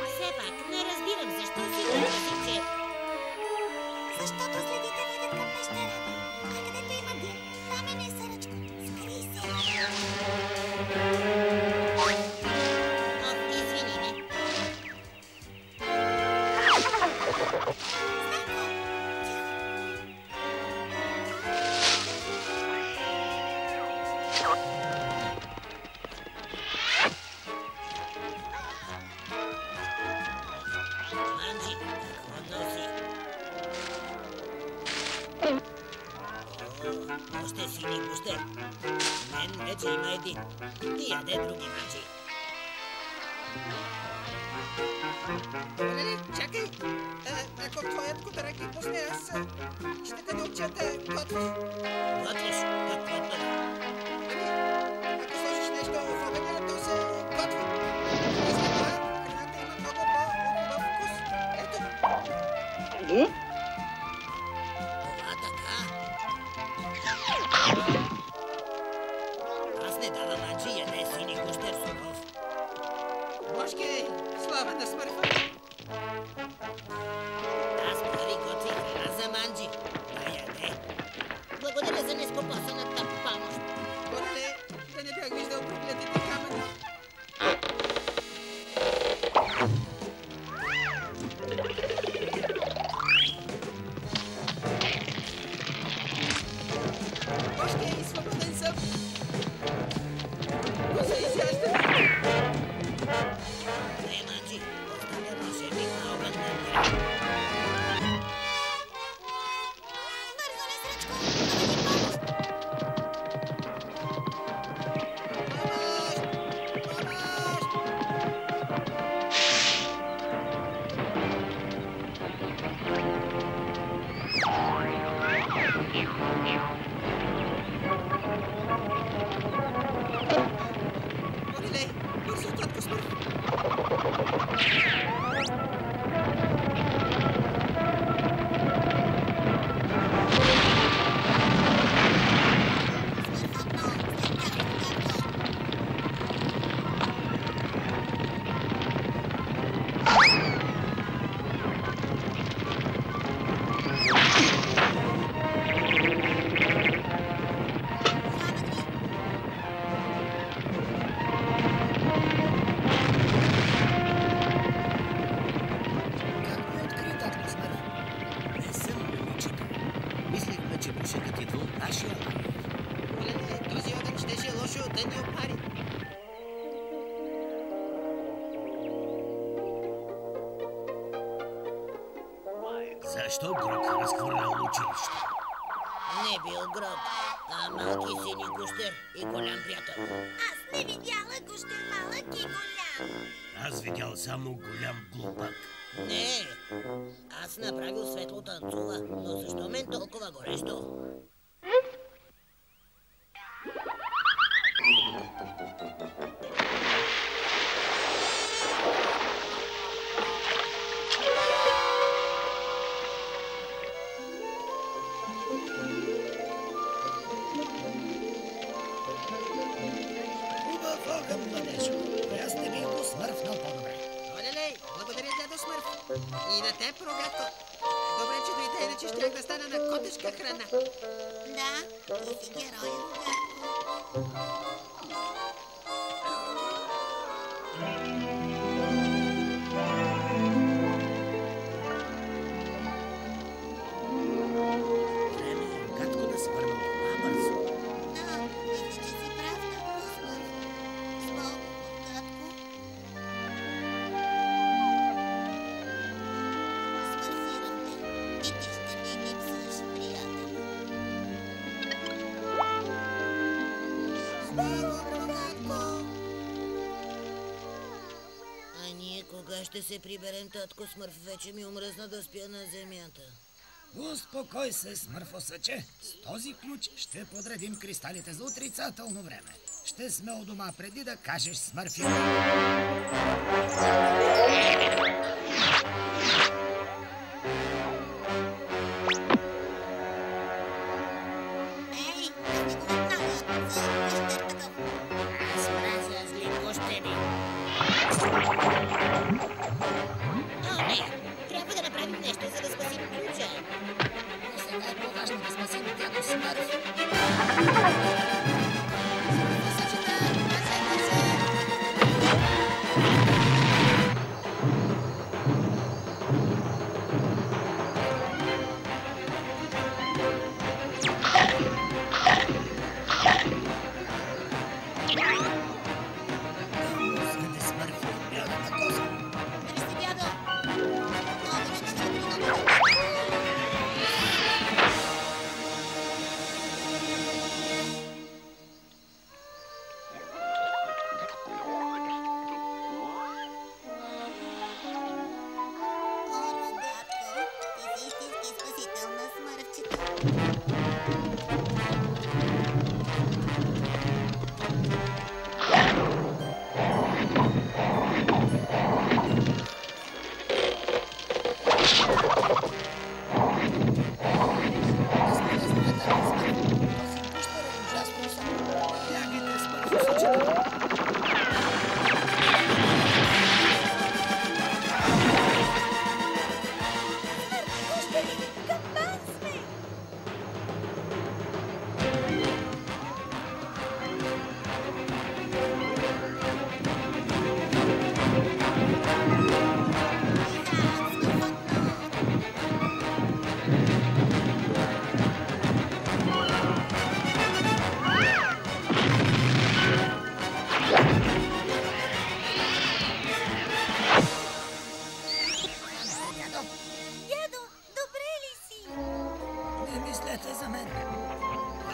G: Все пак, не разбирам защо си мислите, че...
E: Защото следите водят към пещерата. А където има дим, там е несъръчко. Скри се.
G: Извини ме. Манджи, какво носи? Още сини гущер. Мен вече има един. Ти яде други, Манджи.
F: Оле, чакай! Ако твоят котарак ги пусне, аз ще те науча да готвиш.
G: Готвиш? Какво е това?
F: Ако сложиш нещо в огъня, то се готви. И след това храната има много по-хубав вкус. Ето.
G: Това така? Аз не давам Манджи яде сини гущер суров.
F: Божке, слава на смърфа!
G: Аз прави готви храна за Манджи. Да яде. Благодаря за нескопосаната помощ.
F: Оле, да не бях виждал проклятите камъни. Божке, свободен съм! Но се изяжда!
G: Не, Манджи, оставя мошевник на огън на мира.
E: Бързо, несръчко.
F: Оле, бързо, татко смърт!
I: Как ме откри, татко Смърф? Не съм момичета. Мислихме, че пушекът идва от нашия лагер.
F: Оле, този огън щеше лошо да ни опари.
B: Защо Грок разхвърлял училище?
G: Не бил гроб, а малки сини гущер и голям приятел.
E: Аз не видяла гущер малък и голям.
B: Аз видял само голям глупак.
G: Не, аз направил светло танцува, но защо мен толкова горещо?
I: Хубав огън, младежо. Аз не бих го смърфнал по-добре.
F: Оле, благодаря, дядо Смърф. И на теб, рогатко. Добре, че дойде, иначе щях да стана на котешка храна.
E: Да, ти си герой, Рогатко.
I: Време е Рогатко да се върна дома бързо.
E: Да, мисля, че си прав, татко Смърф. Слава, Рогатко. Смърфирам те. И ти ще ми липсваш, приятелю.
G: Слава, Рогатко! А ние кога ще се приберем, татко Смърф? Вече ми омръзна да спя на земята.
I: Успокой се, Смърфосъче. С този ключ ще подредим кристалите за отрицателно време. Ще сме у дома преди да кажеш смърфиране.
E: Ей,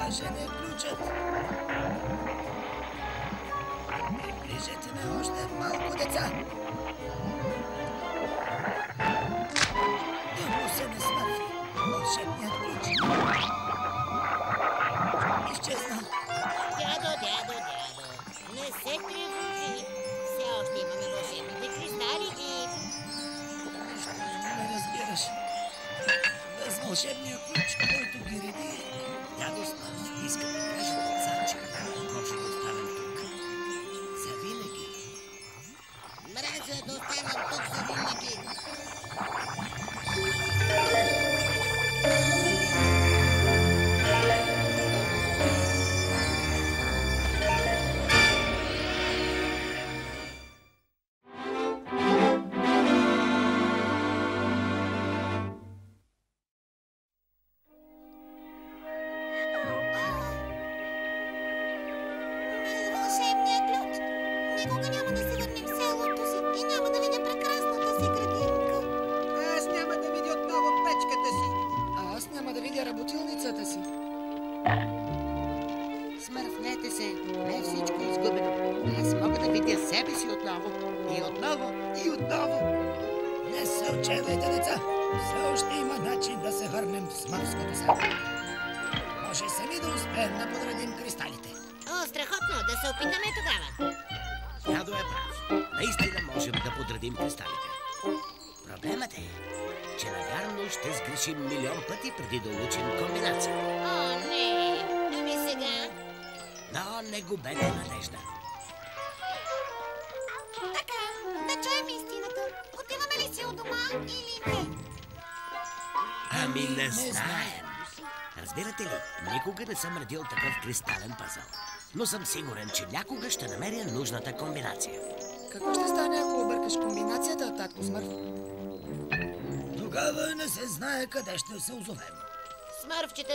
I: даже не ключът. Приближете ме още малко, деца. Дълго се не смърфи. Вълшебният ключ. Изчезна.
G: Дядо, не се тревожи. Все още имаме вълшебните кристали и...
I: Нищо не разбираш. Без вълшебния ключ, който ги реди...
B: Дядо Смърф иска да каже на царче, може да останем тук. Завинаги.
G: Мразя да останам тук завинаги.
E: Вълшебният ключ. Никога няма да се върнем в селото си и няма да видя прекрасната си градинка.
F: Аз няма да видя отново печката си.
K: А аз няма да видя работилницата си.
L: Смърфнете се, не всичко е изгубено. Аз мога да видя себе си отново. И отново, и отново.
I: Не се отчаивайте, деца. Все още има начин да се върнем в Смърфското село. Може сами да успеем да подредим кристалите.
G: О, страхотно, да се опитаме тогава.
B: Дядо е прав. Наистина можем да подредим кристалите. Проблемът е, че навярно ще сгрешим милион пъти преди да улучим комбинация.
G: О, не. Ами сега?
B: Но не губете надежда.
E: Така, да чуем истината. Отиваме ли си у дома или не?
B: Ами не знаем. Разбирате ли, никога не съм редил такъв кристален пъзъл. Но съм сигурен, че някога ще намеря нужната комбинация.
K: Какво ще стане, ако объркаш комбинацията, татко Смърф?
I: Тогава не се знае къде ще се озовем.
G: Смърфчета.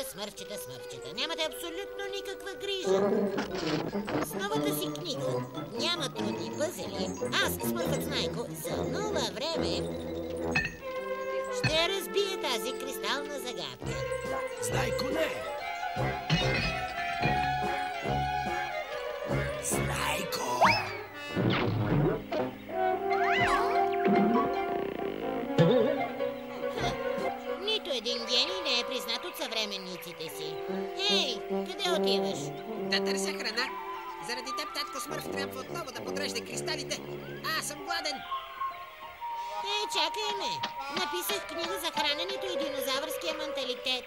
G: Нямате абсолютно никаква грижа. С новата си книга няма трудни пъзели. Аз, Смърфът Знайко, за нова време ще разбия тази кристална загадка.
B: Знайко не! Знайко!
G: Нито един гений не е признат от съвременниците си. Ей, къде отиваш?
F: Да търся храна. Заради теб, татко Смърф, трябва отново да подрежда кристалите. Аз съм гладен.
G: Ей, чакай ме! Написах книга за храненето и динозавърския менталитет.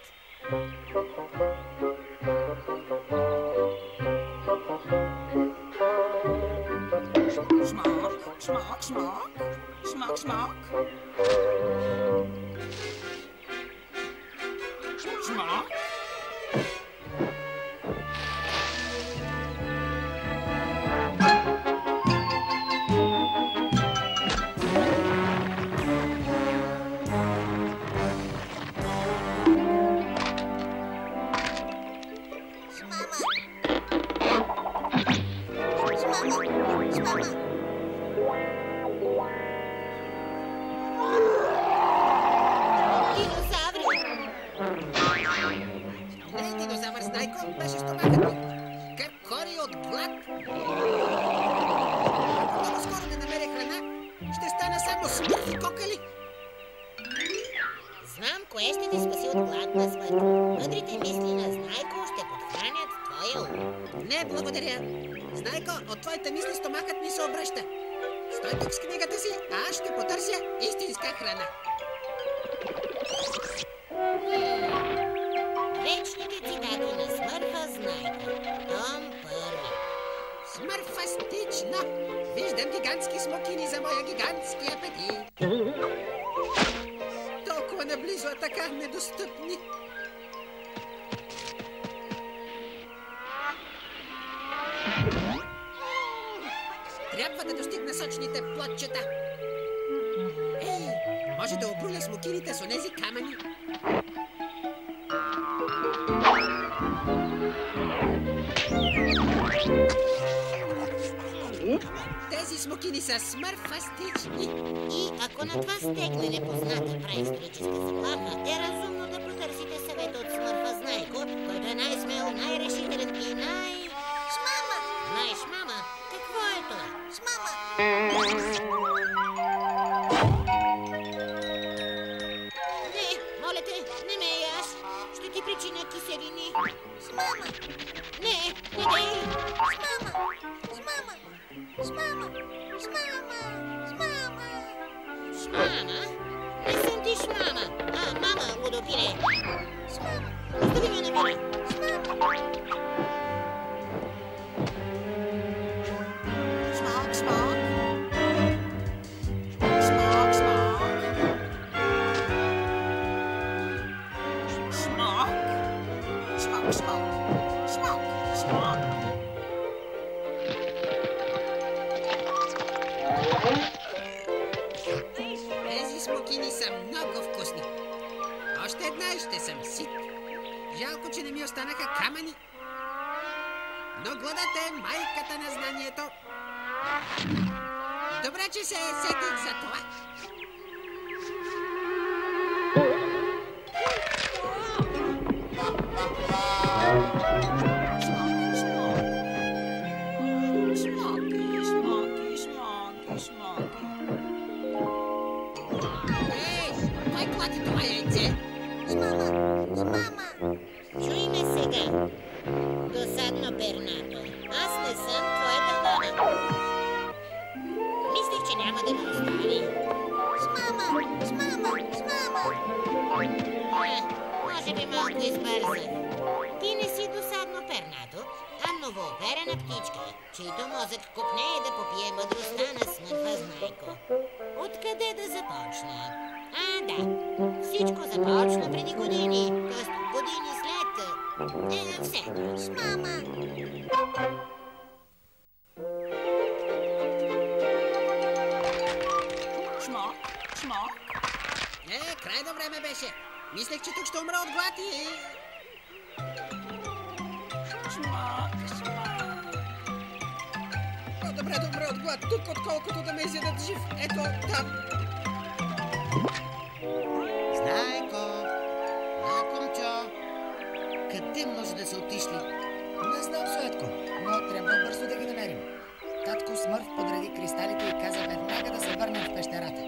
J: Шмок.
F: Беше стомахът ми. Къркори от глад. Ако много скоро не намеря храна, ще стана само Смърф и кокали.
G: Знам кое ще ти спаси от гладна смърт. Мъдрите мисли на Знайко ще подхранят твоя ум.
F: Не, благодаря. Знайко, от твоите мисли стомахът ми се обръща. Стой тук с книгата си, а аз ще потърся истинска храна.
G: Вечните цитати на Смърфа Знайко. Том 1.
F: Смърфастично! Виждам гигантски смокини за моя гигантски апетит. Толкова наблизо, а така недостъпни. Трябва да достигна сочните плодчета. Ей, може да обруля смокините с онези камъни. Тези смокини са смърфастични.
G: И ако на това стегне непозната праисторическа заплаха, е разумно да потърсите съвета от Смърфа Знайко, който е най-смел, най години.
E: С мама.
G: Не.
E: С мама. С мама. С мама. С мама. С мама.
G: Шмама? Не съм ти шмама. Мама, лудопире.
E: С мама.
G: Остави ме на мира.
E: С мама.
G: Шмок, шмок.
J: Шмок, шмок. Шмок. Шмок, шмок. Шмок, шмок.
F: Тези смокини са много вкусни. Още една и ще съм сит. Жалко, че не ми останаха камъни. Но гладът е майката на знанието. Добре, че се сетих за това. Кой клати това яйце?
E: С мама. С мама.
G: Чуй ме сега. Досадно пернато. Аз не съм твоята мама. Мислех, че няма да ме остави.
E: С мама. С мама. С мама.
G: Може би малко избързах. Ти не си досадно пернато, а новооперена птичка, чийто мозък копнее да попие мъдростта на смъртва знайко. Откъде да започна? Да. Всичко започна преди години, т.е. години след... все.
E: С мама.
J: Шмок, шмок.
F: Крайно време беше. Мислех, че тук ще умра от глад и...
J: Шмок, шмок.
F: По-добре да умра от глад тук, отколкото да ме изядат жив. Ето, там.
L: Знайко, лакомчо, къде може да са отишли?
D: Не знам, Суетко, но трябва бързо да ги намерим. Татко Смърф подреди кристалите и каза веднага да се върнем в пещерата.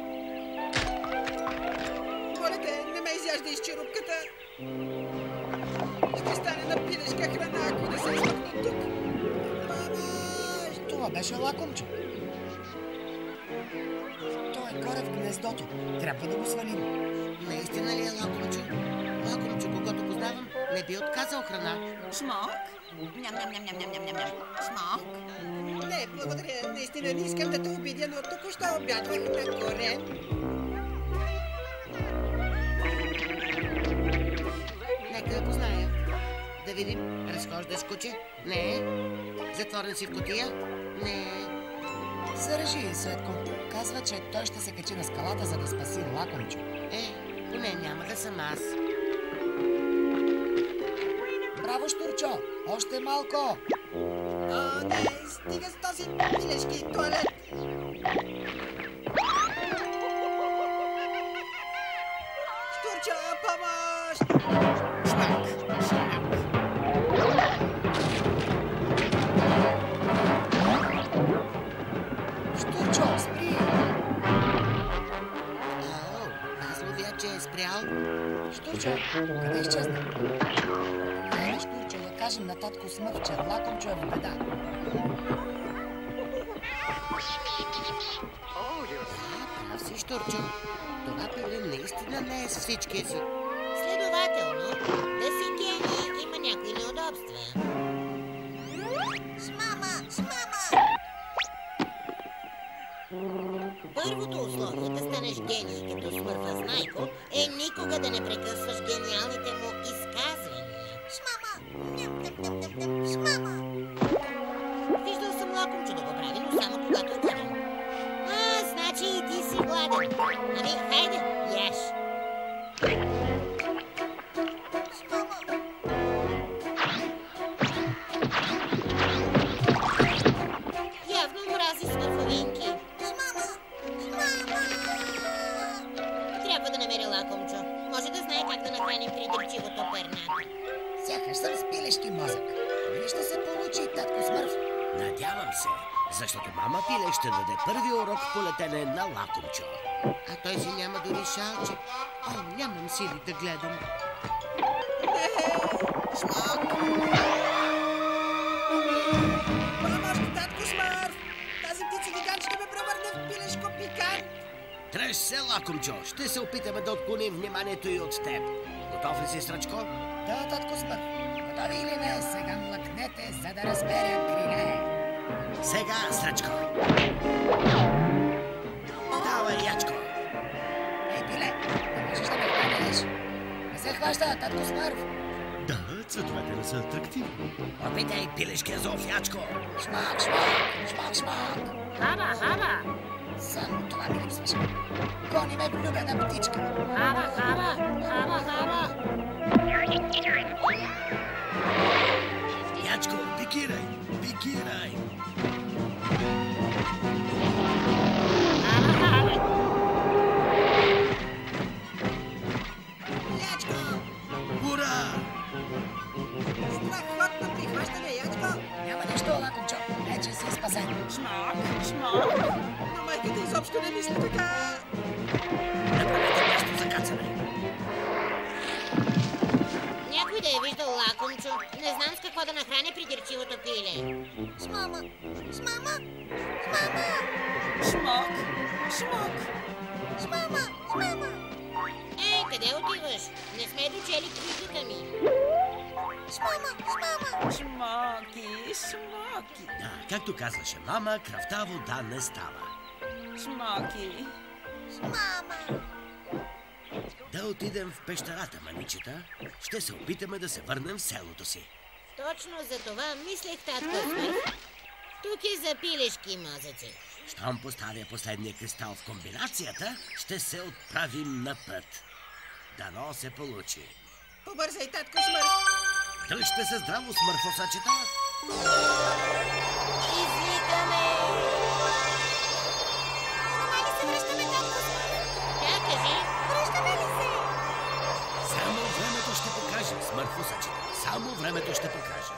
F: Моля те, не ме изяжда из черупката. Ще стане на пилешка храна, ако не се измъкна тук.
D: Това беше лакомчо. Той е горе в гнездото. Трябва да го свалим.
L: Наистина ли е лакомчо? Лакомчо, когато познавам, не би отказал храна.
J: Шмок? Ням-ням-ням-ням-ням-ням. Шмок?
F: Не, благодаря. Наистина не искам да те обидя, но току-що обядвах на корем.
L: Нека да позная. Да видим, разхождаш куче? Не. Затворен си в кутия? Не.
D: Зарежи, Светко. Казва, че той ще се качи на скалата, за да спаси лакомчо.
L: Поне няма да съм аз.
D: Браво, Штурчо! Още малко!
F: Не, стига с този пилешки туалет. Штурчо, помощ!
L: Шмак!
D: Штурчо, спри!
L: Аз ловя, че е спрял.
D: Штурчо, къде изчезна? Хайде, Штурчо, да кажем на татко Смърф, че лакомчо е в беда.
L: Прав си, Штурчо. Това пиле наистина не е с всичкия си.
G: Следователно, да си гений има някои неудобства.
E: С мама. С мама.
G: Първото условие да станеш гений като Смърфа Знайко е никога да не прекъсваш гениалните му изказвания.
E: С мама. Ням-ням-ням-ням. С мама.
G: Виждал съм лакомчо да го прави, но само когато е гладен. Значи и ти си гладен. Хайде, яш.
E: С мама.
G: Явно мрази смърфовинки.
E: С мама. С мама.
G: Трябва да намеря лакомчо. Може да знае как да нахраним придирчивото пернато.
D: Сякаш съм с пилешки мозък. Дали ще се получи, татко Смърф?
B: Надявам се, защото мама Пиле ще даде първи урок по летене на лакомчо.
L: А той си няма дори шалче. Нямам сили да гледам.
F: Шмок!
B: лакомчо. Ще се опитаме да отклоним вниманието и от теб. Готов ли си, Сръчко?
D: Да, татко Смърф. Готови или не, сега млъкнете, за да разберя криле.
B: Сега, Сръчко. Давай, Ячко.
D: Ей, пиле, не можеш да ме хванеш. Не се хваща, татко Смърф.
B: Да, цветовете не са атрактивни. Опитай пилешкия зов, Ячко.
D: Шмак, шмак, шмак, шмак.
G: Хаба, хаба.
D: Само това ми липсваше. Гони ме влюбена птичка.
G: Хаба, хаба, хаба, хаба.
B: Ячко, пикирай, пикирай.
G: Хаба, хаба.
F: Ячко!
B: Ура!
F: Страхотно прихващане, Ячко!
D: Няма нищо, лакомчо. Вече си спасен.
J: Шмак, шмак.
F: Но майката изобщо не мисли така.
B: Направете нещо за кацане.
G: Някой да е виждал лакомчо. Не знам с какво да нахраня придирчивото пиле.
E: С мама, с мама, с мама,
J: Шмак, шмак.
E: с мама, с мама.
G: Ей, къде отиваш? Не сме дочели книгата ми.
E: С мама, с мама.
J: Шмаки, шмаки.
B: Да, както казваше мама, кръвта вода не става.
J: Шмаки.
E: С мама.
B: Да отидем в пещерата, маничета. Ще се опитаме да се върнем в селото си.
G: Точно за това мислех, татко Смърф. Тук е за пилешки мозъци.
B: Щом поставя последния кристал в комбинацията, ще се отправим на път. Дано се получи.
F: Побързай, татко Смърф!
B: Дръжте се здраво, смърфосачета!
G: Извикаме!
E: Нима ли се връщаме, татко Смърф?
G: Тя кажи.
E: Връщаме ли се?
B: Само времето ще покаже, смърфосачета. Само времето ще покаже.